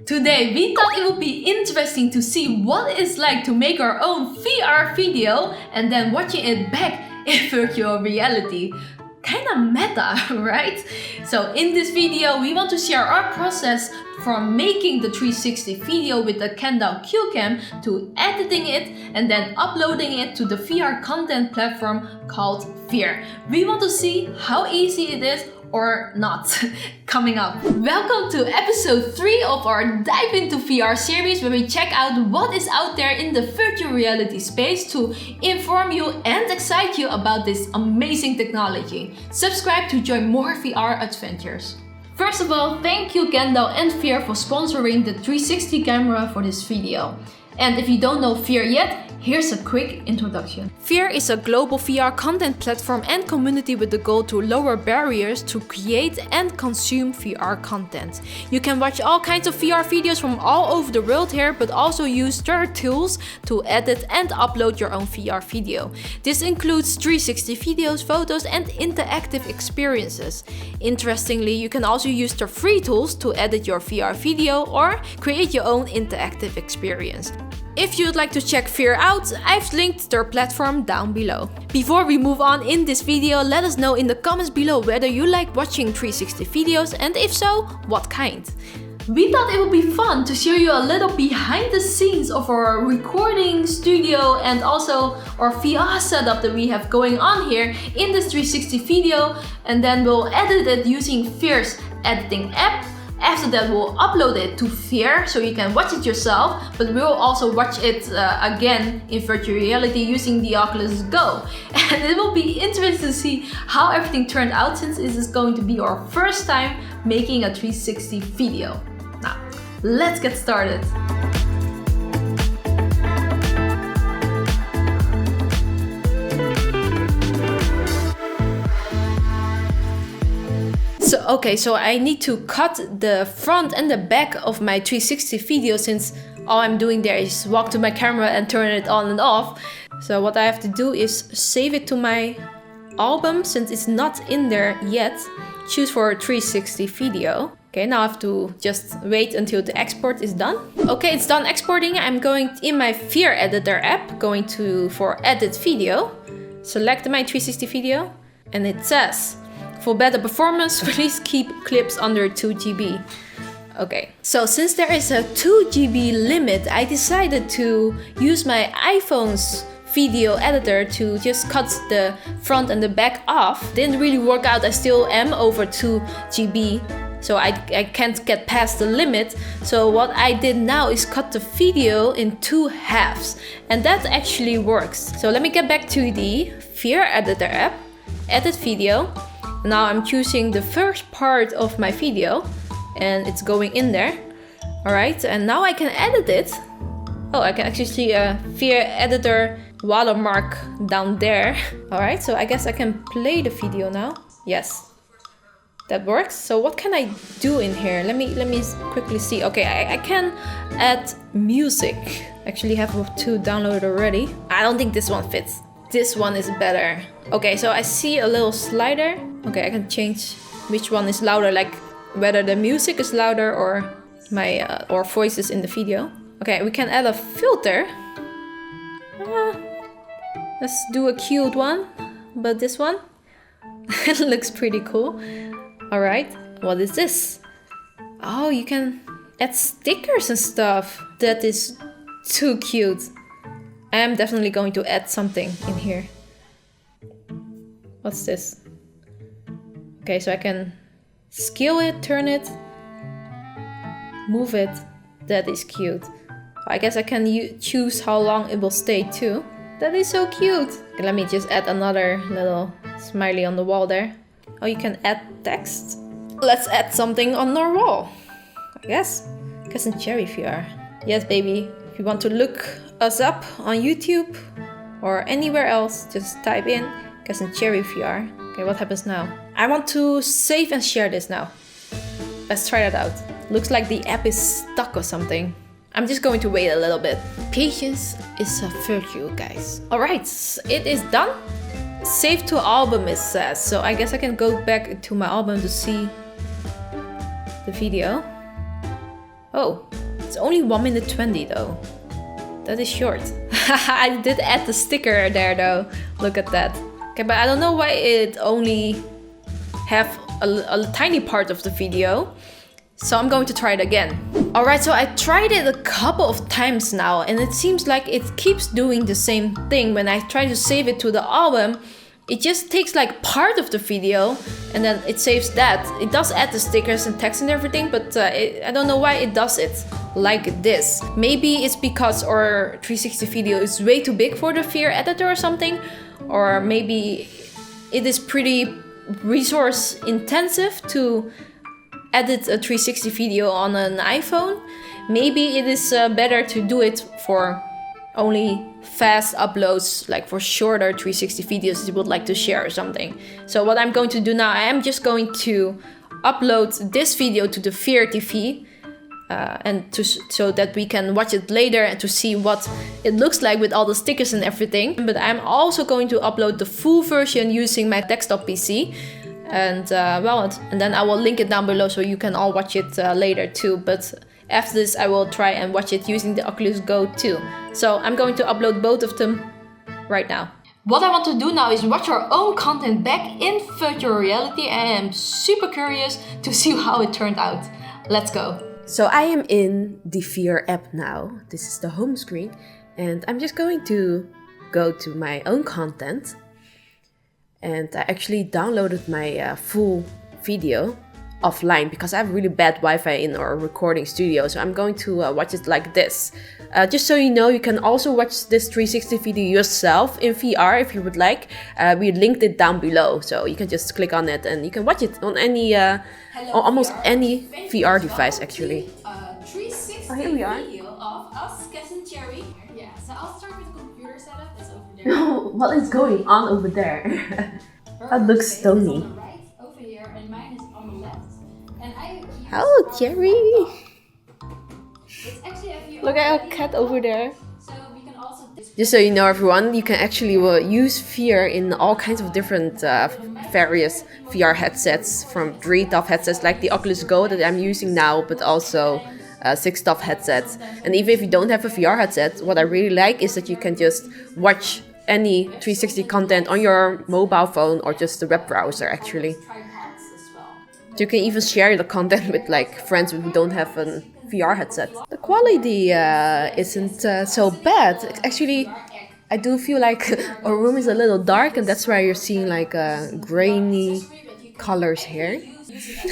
Today we thought it would be interesting to see what it's like to make our own VR video and then watching it back in virtual reality. Kinda meta, right? So in this video we want to share our process from making the 360 video with the Kandao QooCam to editing it and then uploading it to the VR content platform called VeeR. We want to see how easy it is or not coming up. Welcome to episode 3 of our Dive into VR series, where we check out what is out there in the virtual reality space to inform you and excite you about this amazing technology. Subscribe to join more VR adventures. First of all, thank you Kandao and VeeR for sponsoring the 360 camera for this video. And if you don't know VeeR yet, here's a quick introduction. VeeR is a global VR content platform and community with the goal to lower barriers to create and consume VR content. You can watch all kinds of VR videos from all over the world here, but also use their tools to edit and upload your own VR video. This includes 360 videos, photos, and interactive experiences. Interestingly, you can also use their free tools to edit your VR video or create your own interactive experience. If you'd like to check VeeR out, I've linked their platform down below. Before we move on in this video, let us know in the comments below whether you like watching 360 videos, and if so, what kind. We thought it would be fun to show you a little behind the scenes of our recording studio and also our VR setup that we have going on here in this 360 video, and then we'll edit it using VeeR's editing app. After that, we'll upload it to VeeR so you can watch it yourself, but we'll also watch it again in virtual reality using the Oculus Go. And it will be interesting to see how everything turned out, since this is going to be our first time making a 360 video. Now, let's get started. So I need to cut the front and the back of my 360 video, since all I'm doing there is walk to my camera and turn it on and off. So what I have to do is save it to my album, since it's not in there yet. Choose for a 360 video. Okay, now I have to just wait until the export is done. Okay, it's done exporting. I'm going in my VeeR editor app, going to for edit video. Select my 360 video, and it says, for better performance, please keep clips under 2 GB. Okay, so since there is a 2 GB limit, I decided to use my iPhone's video editor to just cut the front and the back off. Didn't really work out, I still am over 2 GB, so I can't get past the limit. So what I did now is cut the video in 2 halves, and that actually works. So let me get back to the VeeR editor app, edit video. Now I'm choosing the first part of my video and it's going in there. Alright, and now I can edit it. Oh, I can actually see a VeeR editor watermark down there. Alright, so I guess I can play the video now. Yes, that works. So what can I do in here? Let me quickly see. Okay, I can add music. Actually have 2 downloaded already. I don't think this one fits. This one is better. Okay, so I see a little slider. Okay, I can change which one is louder, like whether the music is louder or my or voices in the video. Okay, we can add a filter. Let's do a cute one, but this one it looks pretty cool. All right, what is this? Oh, you can add stickers and stuff. That is too cute. I am definitely going to add something in here. What's this? Okay, so I can scale it, turn it, move it. That is cute. I guess I can choose how long it will stay too. That is so cute. Okay, let me just add another little smiley on the wall there. Oh, you can add text. Let's add something on our wall, I guess. Cas and Chary VR. Yes, baby. If you want to look us up on YouTube or anywhere else, just type in Cas and Chary VR. Okay, what happens now? I want to save and share this now. Let's try that out. Looks like the app is stuck or something. I'm just going to wait a little bit. Patience is a virtue, guys. Alright, it is done. Save to album, it says. So I guess I can go back to my album to see the video. Oh, it's only 1 minute 20 though. That is short. I did add the sticker there though. Look at that. Okay, but I don't know why it only have a tiny part of the video. So I'm going to try it again. Alright, so I tried it a couple of times now and it seems like it keeps doing the same thing. When I try to save it to the album, it just takes like part of the video and then it saves that. It does add the stickers and text and everything, but I don't know why it does it like this. Maybe it's because our 360 video is way too big for the VeeR editor or something. Or maybe it is pretty resource intensive to edit a 360 video on an iPhone. Maybe it is better to do it for only fast uploads, like for shorter 360 videos you would like to share or something. So what I'm going to do now, I am just going to upload this video to the VeeR TV so that we can watch it later and to see what it looks like with all the stickers and everything. But I'm also going to upload the full version using my desktop PC. And and then I will link it down below so you can all watch it later too. But after this I will try and watch it using the Oculus Go too. So I'm going to upload both of them right now. What I want to do now is watch our own content back in virtual reality. I am super curious to see how it turned out. Let's go. So I am in the VeeR app now. This is the home screen and I'm just going to go to my own content. And I actually downloaded my full video offline because I have really bad Wi-Fi in our recording studio. So I'm going to watch it like this. Just so you know, you can also watch this 360 video yourself in VR if you would like. We linked it down below, so you can just click on it and you can watch it on any, almost any VR device actually. 360 here we are. video of us, Cas and Chary. Yeah, so I'll start with the computer setup. It's over there. What is going on over there? That looks stony. On the right over here, and mine is on the left. And I Hello, Chary. It's actually a VeeR. Look at our cat over there. So we can also Just so you know, everyone, you can actually use VeeR in all kinds of different various VR headsets, from 3 top headsets like the Oculus Go that I'm using now, but also 6 top headsets. And even if you don't have a VR headset, what I really like is that you can just watch any 360 content on your mobile phone or just the web browser actually. tripods as well. You can even share the content with like friends who don't have a VR headset. The quality isn't so bad. Actually, I do feel like our room is a little dark and that's why you're seeing like grainy colors here.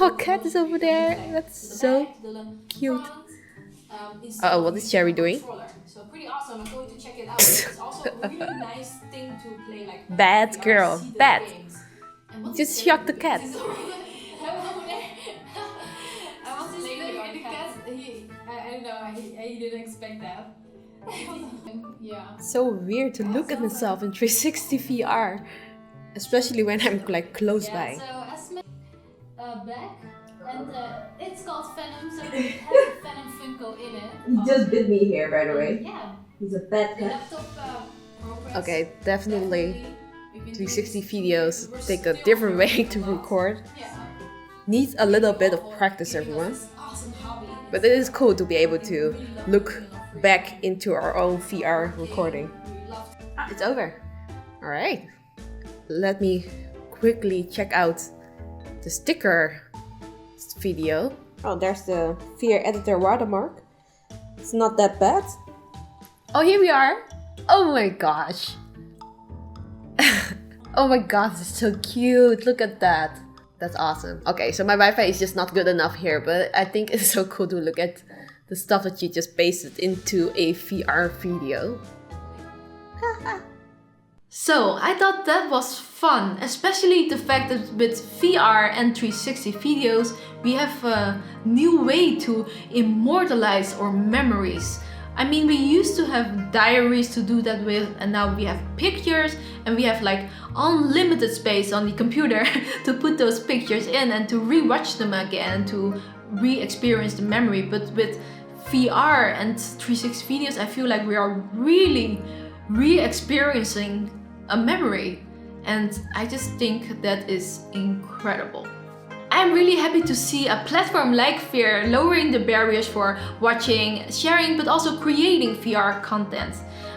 Our cat is over there. That's so cute. Uh-oh, what is Chary doing? So pretty awesome. I'm going to check it out. It's also a really nice thing to play like Bad girl, VR bad. games. And what's Just the- shock the cat. I was just playing with the cat. I don't know. He didn't expect that. Yeah. So weird to look at myself in 360 VR, especially when I'm like close by. So Esme back, and it's called Venom. So it has a Venom Funko in it. He just bit me here, by the way. Yeah. He's a bad The cat. laptop progress. Okay, definitely We've been 360 doing videos this. take a different way to record. Yeah. Needs a little bit of practice, everyone. Awesome hobby. But it is cool to be able to look back into our own VR recording. It's over. Alright. Let me quickly check out the sticker video. Oh, there's the VeeR editor watermark. It's not that bad. Oh, here we are. Oh my gosh. Oh my god, it's so cute. Look at that. That's awesome. Okay, so my Wi-Fi is just not good enough here, but I think it's so cool to look at the stuff that you just pasted into a VR video. So I thought that was fun, especially the fact that with VR and 360 videos, we have a new way to immortalize our memories. I mean, we used to have diaries to do that with, and now we have pictures, and we have like unlimited space on the computer to put those pictures in and to re-watch them again, to re-experience the memory. But with VR and 360 videos, I feel like we are really re-experiencing a memory, and I just think that is incredible. I I'm really happy to see a platform like VeeR lowering the barriers for watching, sharing, but also creating VR content.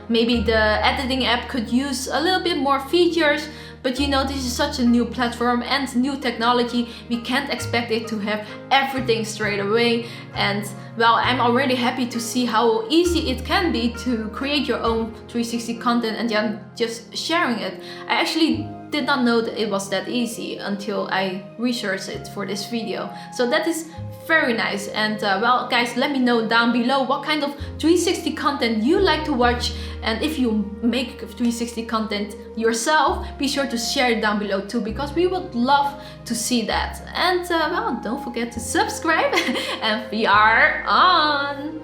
Maybe the editing app could use a little bit more features, but you know, this is such a new platform and new technology. We can't expect it to have everything straight away. And well, I'm already happy to see how easy it can be to create your own 360 content and then just sharing it. I actually did not know that it was that easy until I researched it for this video. So that is very nice. And well, guys, let me know down below what kind of 360 content you like to watch, and if you make 360 content yourself, be sure to share it down below too, because we would love to see that. And well, don't forget to subscribe and VR on!